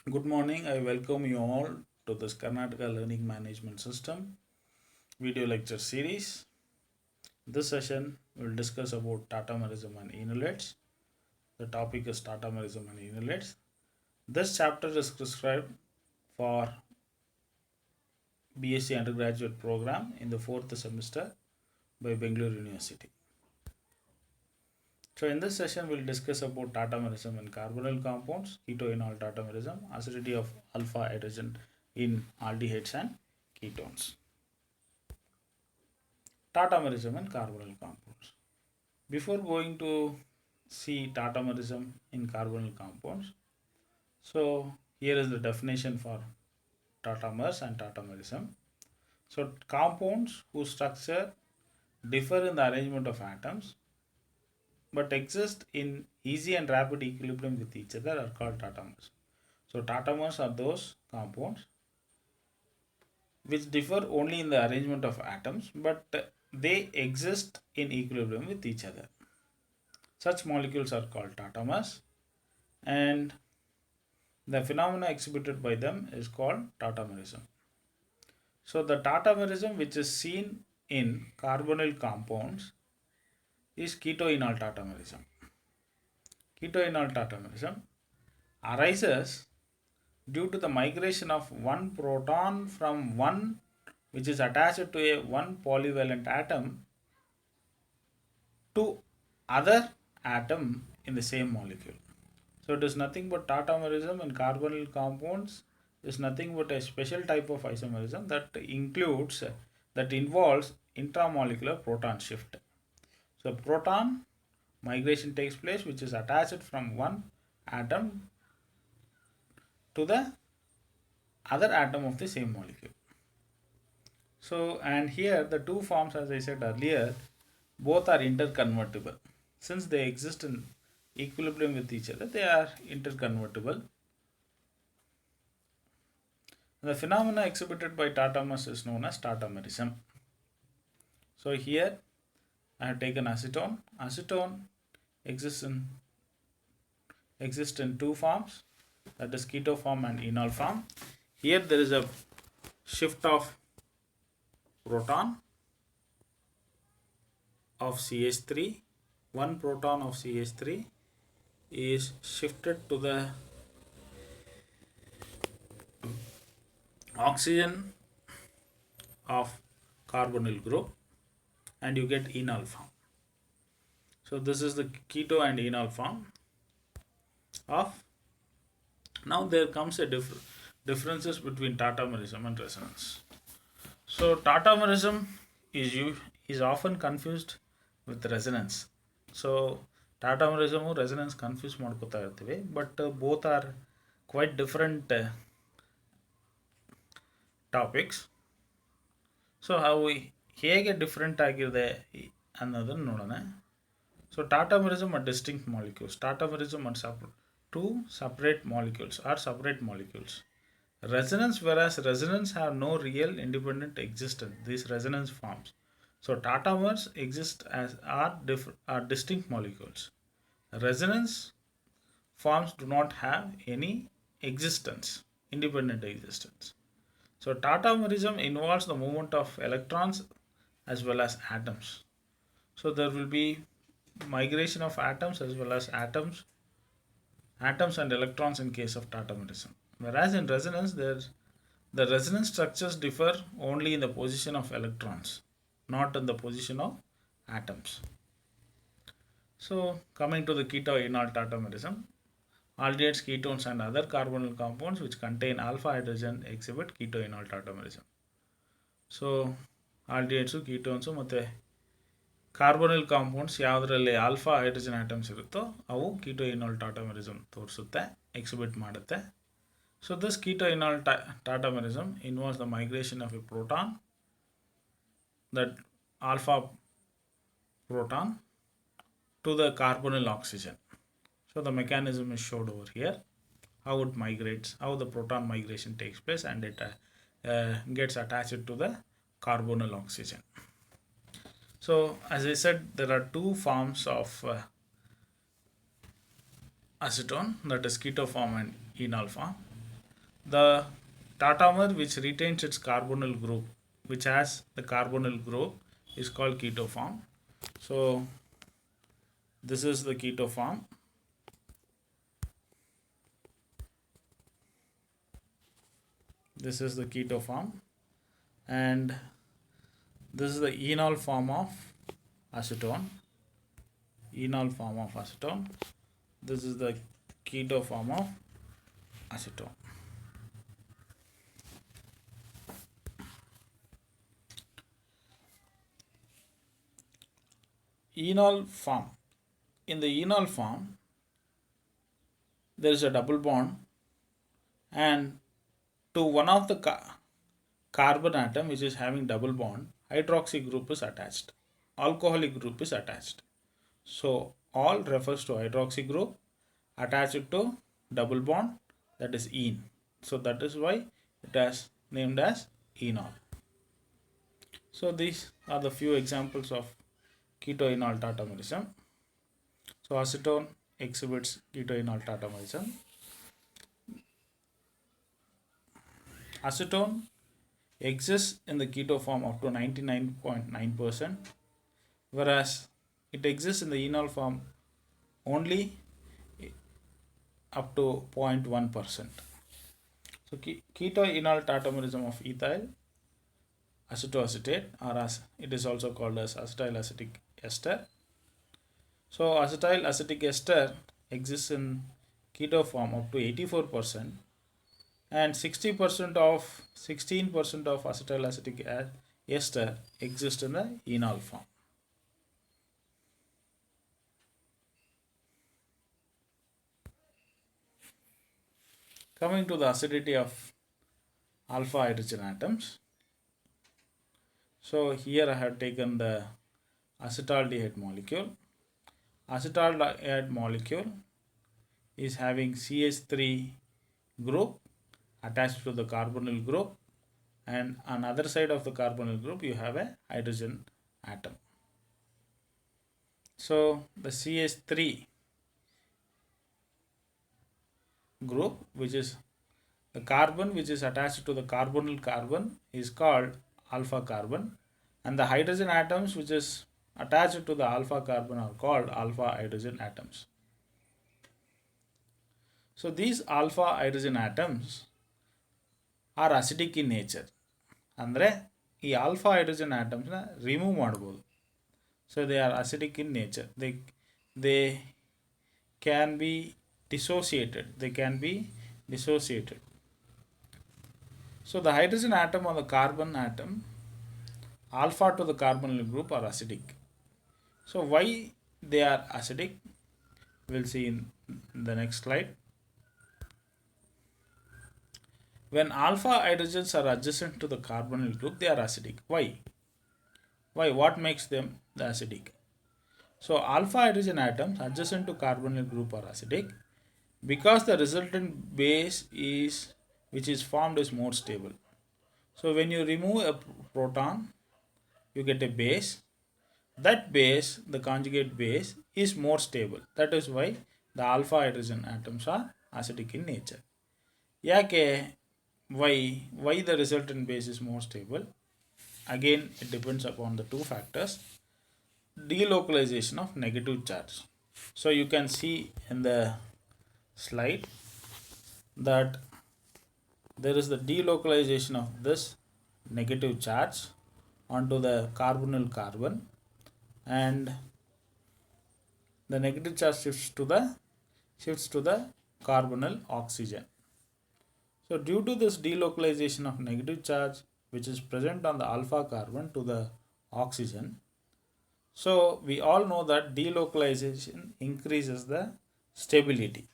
Good morning. I welcome you all to this Karnataka Learning Management System video lecture series. This session will discuss about tautomerism and enolets. The topic is tautomerism and enolets. This chapter is prescribed for BSc undergraduate program in the fourth semester by Bangalore University. So in this session, we'll discuss about tautomerism in carbonyl compounds, keto-enol tautomerism, acidity of alpha hydrogen in aldehydes and ketones. Tautomerism and carbonyl compounds. Before going to see tautomerism in carbonyl compounds, so here is the definition for tautomers and tautomerism. So compounds whose structure differ in the arrangement of atoms but exist in easy and rapid equilibrium with each other are called tautomers. So tautomers are those compounds which differ only in the arrangement of atoms but they exist in equilibrium with each other. Such molecules are called tautomers, and the phenomena exhibited by them is called tautomerism. So the tautomerism which is seen in carbonyl compounds is keto-enol tautomerism. Keto-enol tautomerism arises due to the migration of one proton from one which is attached to a one polyvalent atom to other atom in the same molecule. So it is nothing but tautomerism in carbonyl compounds is nothing but a special type of isomerism that involves intramolecular proton shift. So proton migration takes place which is attached from one atom to the other atom of the same molecule. So and here the two forms, as I said earlier, both are interconvertible. Since they exist in equilibrium with each other, they are interconvertible. The phenomena exhibited by tautomers is known as tautomerism. So here I have taken acetone. Acetone exists in two forms, that is keto form and enol form. Here there is a shift of proton of CH3. One proton of CH3 is shifted to the oxygen of carbonyl group and you get enol form. So this is the keto and enol form of. Now there comes a differences between tautomerism and resonance. So tautomerism is often confused with resonance. So tautomerism resonance confuse ಮಾಡ್ಕೋತಾ ಇರ್ತೀವಿ, but both are quite different topics. So ಅವು ಹೇಗೆ different ಆಗಿದೆ ಅನ್ನೋದನ್ನು ನೋಡೋಣ. So tautomerism are distinct molecules. Tautomerism are two separate molecules or separate molecules. Resonance, whereas resonance have no real independent existence, these resonance forms. So tautomers exist as are distinct molecules. Resonance forms do not have any existence, independent existence. So tautomerism involves the movement of electrons as well as atoms. So there will be migration of atoms as well as atoms and electrons in case of tautomerism. Whereas in resonance, the resonance structures differ only in the position of electrons, not in the position of atoms. So coming to the keto-enol tautomerism, aldehydes, ketones and other carbonyl compounds which contain alpha hydrogen exhibit keto-enol tautomerism. So aldehydes, ketones ಮತ್ತು ಕಾರ್ಬೊನಿಲ್ compounds ಯಾವುದರಲ್ಲಿ alpha hydrogen atoms ಇರುತ್ತೋ ಅವು ಕೀಟೋ-ಎನಾಲ್ tautomerism ತೋರಿಸುತ್ತೆ, exhibit ಮಾಡುತ್ತೆ. So this keto-enol tautomerism involves the migration of a proton, that alpha proton, to the carbonyl oxygen. So the mechanism is showed over here, how it migrates, how the proton migration takes place, and it gets attached to the carbonyl oxygen. So as I said, there are two forms of acetone, that is keto form and enol form. The tautomer which retains its carbonyl group, which has the carbonyl group, is called keto form. So this is the keto form. This is the keto form, and this is the enol form of acetone. Enol form of acetone. This is the keto form of acetone. Enol form. In the enol form, there is a double bond, and to one of the carbon atom which is having double bond, hydroxy group is attached. Alcoholic group is attached. So all refers to hydroxy group attached to double bond, that is ene. So that is why it has named as enol. So these are the few examples of ketoenol tautomerism. So acetone exhibits ketoenol tautomerism. Acetone exists in the keto form up to 99.9%, whereas it exists in the enol form only up to 0.1%. So ketoenol tautomerism of ethyl acetoacetate, or as it is also called as acetyl acetic ester. So acetyl acetic ester exists in keto form up to 84%, and 16% of acetyl acetic ester exists in the enol form. Coming to the acidity of alpha hydrogen atoms. So here I have taken the acetaldehyde molecule. Acetaldehyde molecule is having CH3 group attached to the carbonyl group, and on other side of the carbonyl group you have a hydrogen atom. So the CH3 group, which is the carbon which is attached to the carbonyl carbon, is called alpha carbon, and the hydrogen atoms which is attached to the alpha carbon are called alpha hydrogen atoms. So these alpha hydrogen atoms are acidic in nature. ಅಂದರೆ ಈ alpha hydrogen ಆಟಮ್ಸ್ನ remove ಮಾಡ್ಬೋದು. So they are acidic in nature. They can be dissociated. So the hydrogen atom or the carbon atom alpha to the carbonyl group are acidic. So why they are acidic, we'll see in the next slide. When alpha hydrogens are adjacent to the carbonyl group, they are acidic. Why? What makes them the acidic? So alpha hydrogen atoms adjacent to carbonyl group are acidic because the resultant base which is formed is more stable. So when you remove a proton, you get a base. That base, the conjugate base, is more stable. That is why the alpha hydrogen atoms are acidic in nature. Yake why the resultant base is more stable? Again, it depends upon the two factors. Delocalization of negative charge. So you can see in the slide that there is the delocalization of this negative charge onto the carbonyl carbon, and the negative charge shifts to the carbonyl oxygen. So due to this delocalization of negative charge which is present on the alpha carbon to the oxygen, so we all know that delocalization increases the stability.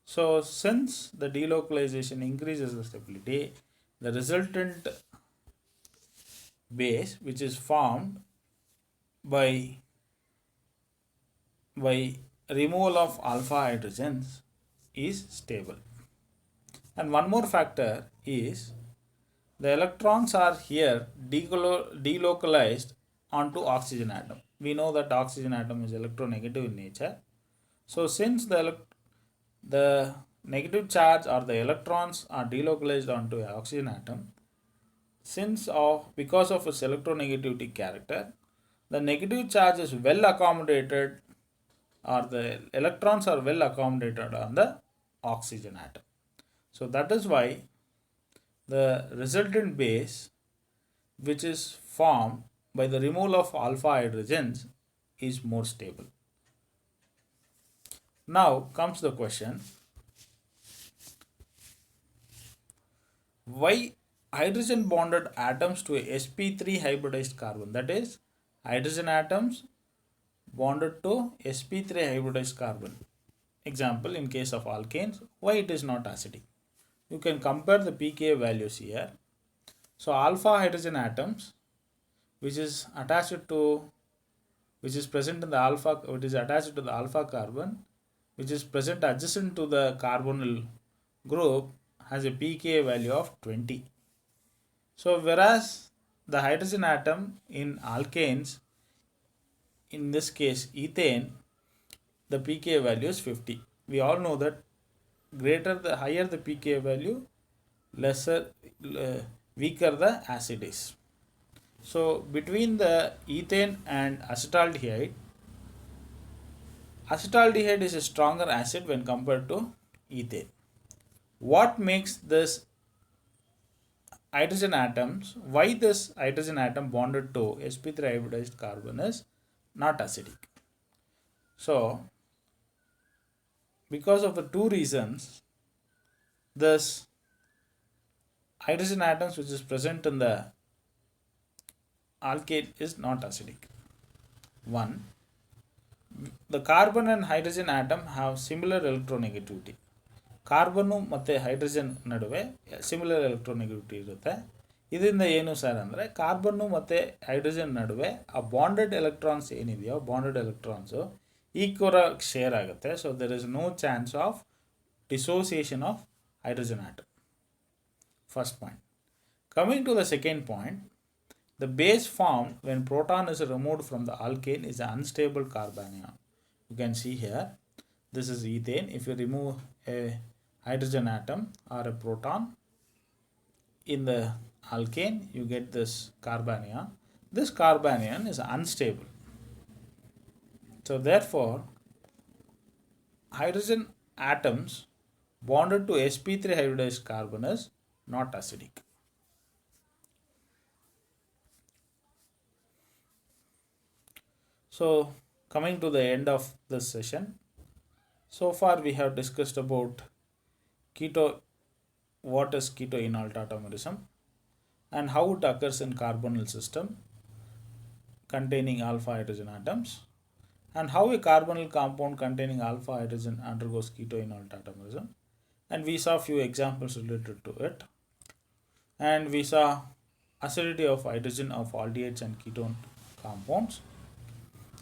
So since the delocalization increases the stability, the resultant base which is formed by removal of alpha hydrogens is stable. And one more factor is the electrons are here delocalized onto oxygen atom. We know that oxygen atom is electronegative in nature. So since the negative charge or the electrons are delocalized onto an oxygen atom, because of its electronegativity character, the negative charge is well accommodated, or the electrons are well accommodated on the oxygen atom. So that is why the resultant base, which is formed by the removal of alpha hydrogens, is more stable. Now comes the question, why hydrogen bonded atoms to a sp3 hybridized carbon, that is hydrogen atoms bonded to sp3 hybridized carbon, example in case of alkanes, why it is not acidic? You can compare the pKa values here. So alpha hydrogen atoms, which is attached to, which is present in the alpha, which is attached to the alpha carbon, which is present adjacent to the carbonyl group, has a pKa value of 20. So whereas the hydrogen atom in alkanes, in this case ethane, the pKa value is 50. We all know that the higher the pKa value, lesser weaker the acid is. So between the ethane and acetaldehyde is a stronger acid when compared to ethane. What makes this hydrogen atoms, why this hydrogen atom bonded to sp3 hybridized carbon is not acidic? So because of the two reasons, this hydrogen atoms which is present in the alkane is not acidic. One, the carbon and hydrogen atom have similar electronegativity. Carbon ಮತ್ತು hydrogen ನಡುವೆ similar electronegativity ಇರುತ್ತೆ. ಇದರಿಂದ ಏನು sir ಅಂದರೆ, carbon ಮತ್ತು hydrogen ನಡುವೆ ಆ bonded electrons ಏನಿದೆಯೋ, ಬಾಂಡೆಡ್ ಎಲೆಕ್ಟ್ರಾನ್ಸು ಈಕ್ವಲ್ ಶೇರ್ ಆಗುತ್ತೆ. So there is no chance of dissociation of hydrogen atom. First point. Coming to the second point, the base formed when proton is removed from the alkane is an unstable carbanion. You can see here, this is ethane. If you remove a hydrogen atom or a proton in the alkane, you get this carbanion. This carbanion is unstable. So therefore, hydrogen atoms bonded to sp3 hybridized carbon is not acidic. So coming to the end of this session, so far we have discussed about what is keto-enol tautomerism and how it occurs in carbonyl system containing alpha hydrogen atoms, and how a carbonyl compound containing alpha hydrogen undergoes keto-enol tautomerism, and we saw few examples related to it, and we saw acidity of hydrogen of aldehydes and ketone compounds,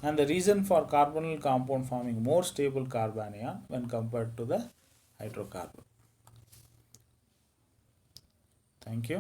and the reason for carbonyl compound forming more stable carbanion when compared to the hydrocarbon. Thank you.